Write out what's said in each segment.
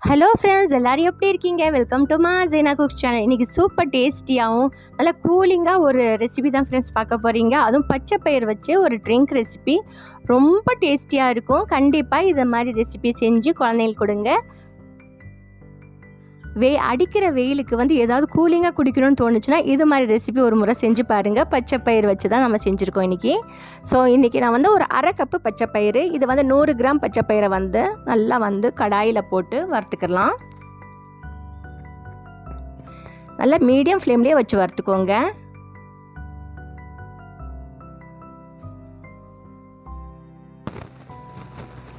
Hello friends, எல்லோரும் எப்படி இருக்கீங்க? Welcome to Jeena cooks channel. இன்றைக்கி சூப்பர் டேஸ்டியாகவும் நல்லா கூலிங்காக ஒரு ரெசிபி தான் ஃப்ரெண்ட்ஸ் பார்க்க போகிறீங்க. அதுவும் பச்சை பயிர் வச்சு ஒரு ட்ரிங்க் ரெசிபி ரொம்ப டேஸ்டியாக இருக்கும். கண்டிப்பாக இதை மாதிரி ரெசிபி செஞ்சு குழந்தைங்களுக்கு கொடுங்க. அடிக்கிற வெயிலுக்கு ஏதாவது கூலிங்காக குடிக்கணும்னு தோணுச்சுன்னா இது மாதிரி ரெசிபி ஒரு முறை செஞ்சு பாருங்கள். பச்சை பயிர் வச்சு தான் நம்ம செஞ்சுருக்கோம் இன்றைக்கி. ஸோ இன்றைக்கி நான் ஒரு அரை கப்பு பச்சை பயிறு, இது 100 கிராம் பச்சை பயிரை நல்லா கடாயில் போட்டு வறுத்துக்கலாம். நல்லா மீடியம் ஃப்ளேம்லேயே வச்சு வறுத்துக்கோங்க.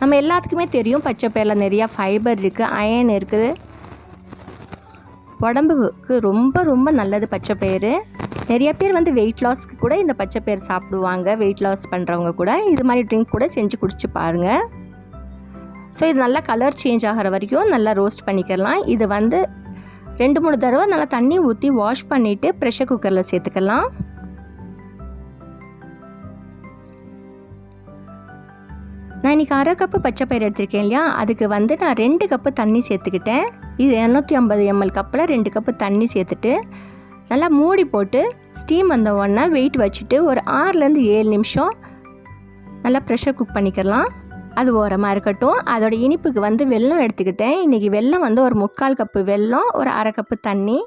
நம்ம எல்லாத்துக்குமே தெரியும் பச்சை பயிரில் நிறையா ஃபைபர் இருக்குது, அயன் இருக்குது, உடம்புக்கு ரொம்ப ரொம்ப நல்லது பச்சை பயிறு. நிறைய பேர் வெயிட் லாஸ்க்கு கூட இந்த பச்சை பயிறு சாப்பிடுவாங்க. வெயிட் லாஸ் பண்ணுறவங்க கூட இது மாதிரி ட்ரிங்க் கூட செஞ்சு குடிச்சு பாருங்கள். ஸோ இது நல்லா கலர் சேஞ்ச் ஆகிற வரைக்கும் நல்லா ரோஸ்ட் பண்ணிக்கலாம். இது 2-3 தடவை நல்லா தண்ணி ஊற்றி வாஷ் பண்ணிவிட்டு ப்ரெஷர் குக்கரில் சேர்த்துக்கலாம். நான் இன்றைக்கி அரை கப்பு பச்சை பயிர் எடுத்திருக்கேன் இல்லையா, அதுக்கு நான் 2 கப்பு தண்ணி சேர்த்துக்கிட்டேன். இது 250 ml கப்பில் 2 கப்பு தண்ணி சேர்த்துட்டு நல்லா மூடி போட்டு ஸ்டீம் வந்த உடனே வெயிட் வச்சுட்டு ஒரு 6-7 நிமிஷம் நல்லா ப்ரெஷர் குக் பண்ணிக்கலாம். அது ஓரமாக இருக்கட்டும். அதோட இனிப்புக்கு வெல்லம் எடுத்துக்கிட்டேன். இன்றைக்கி வெல்லம் ஒரு 3/4 கப்பு வெல்லம், ஒரு அரை கப்பு தண்ணி,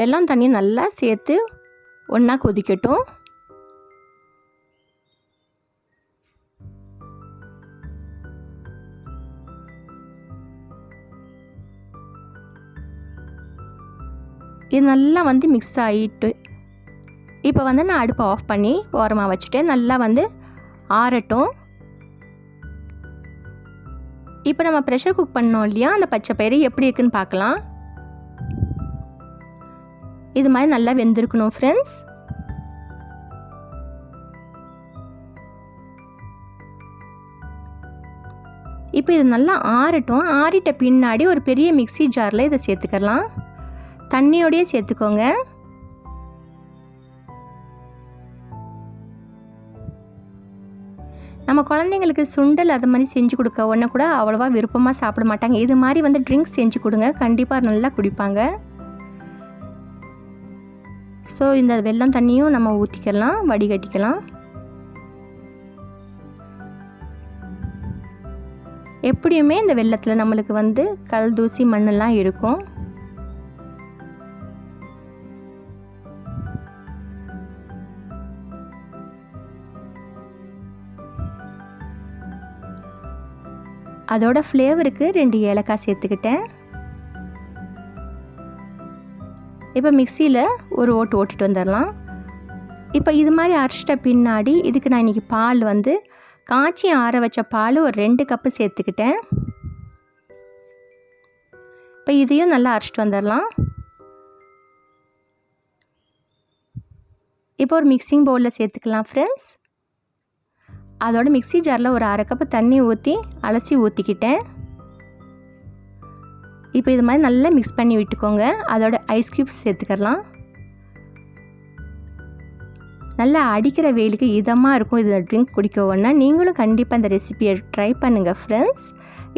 வெல்லம் தண்ணி நல்லா சேர்த்து ஒன்றா கொதிக்கட்டும். இது நல்லா மிக்ஸ் ஆகிட்டு இப்போ நான் அடுப்பை ஆஃப் பண்ணி ஓரமாக வச்சுட்டு நல்லா ஆறட்டும். இப்போ நம்ம ப்ரெஷர் குக் பண்ணோம் இல்லையா, அந்த பச்சை பயிறு எப்படி இருக்குன்னு பார்க்கலாம். இது மாதிரி நல்லா வெந்திருக்கணும் ஃப்ரெண்ட்ஸ். இப்போ இது நல்லா ஆறட்டும். ஆறிட்ட பின்னாடி ஒரு பெரிய மிக்ஸி ஜாரில் இதை சேர்த்துக்கலாம். தண்ணியோடையே சேர்த்துக்கோங்க. நம்ம குழந்தைங்களுக்கு சுண்டல் அது மாதிரி செஞ்சு கொடுக்க உடனே கூட அவ்வளோவா விருப்பமாக சாப்பிட மாட்டாங்க. இது மாதிரி ட்ரிங்க்ஸ் செஞ்சு கொடுங்க, கண்டிப்பாக நல்லா குடிப்பாங்க. ஸோ இந்த வெல்லம் தண்ணியும் நம்ம ஊற்றிக்கலாம், வடிகட்டிக்கலாம். எப்படியுமே இந்த வெல்லத்தில் நம்மளுக்கு கல் தூசி மண்ணெல்லாம் இருக்கும். அதோட ஃப்ளேவருக்கு 2 ஏலக்காய் சேர்த்துக்கிட்டேன். இப்போ மிக்சியில் ஒரு ஓட்டிட்டு வந்துடலாம். இப்போ இது மாதிரி அரைச்சிட்ட பின்னாடி இதுக்கு நான் இன்றைக்கி பால் காய்ச்சி ஆற வச்ச பால் ஒரு 2 கப்பு சேர்த்துக்கிட்டேன். இப்போ இதையும் நல்லா அரைச்சிட்டு வந்துடலாம். இப்போ ஒரு மிக்சிங் பவுலில் சேர்த்துக்கலாம் ஃப்ரெண்ட்ஸ். அதோட மிக்ஸி ஜாரில் ஒரு அரை கப்பு தண்ணி ஊற்றி அலசி ஊற்றிக்கிட்டேன். இப்போ இது மாதிரி நல்லா மிக்ஸ் பண்ணி விட்டுக்கோங்க. அதோட ஐஸ் க்யூப்ஸ் சேர்த்துக்கலாம். நல்லா அடிக்கிற வெயிலுக்கு இதமாக இருக்கும் இது ட்ரிங்க் குடிக்க உடனே. நீங்களும் கண்டிப்பாக இந்த ரெசிபியை ட்ரை பண்ணுங்கள் ஃப்ரெண்ட்ஸ்.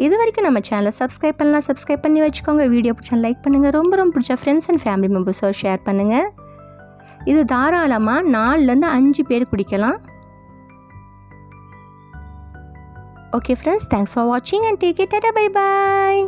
இது வரைக்கும் நம்ம சேனலை சப்ஸ்கிரைப் பண்ணலாம், சப்ஸ்கிரைப் பண்ணி வச்சுக்கோங்க. வீடியோ பிடிச்சா லைக் பண்ணுங்கள். ரொம்ப ரொம்ப பிடிச்ச ஃப்ரெண்ட்ஸ் அண்ட் ஃபேமிலி மெம்பர்ஸோடு ஷேர் பண்ணுங்கள். இது தாராளமாக 4-5 பேர் குடிக்கலாம். Okay friends, thanks for watching and take it. Bye bye.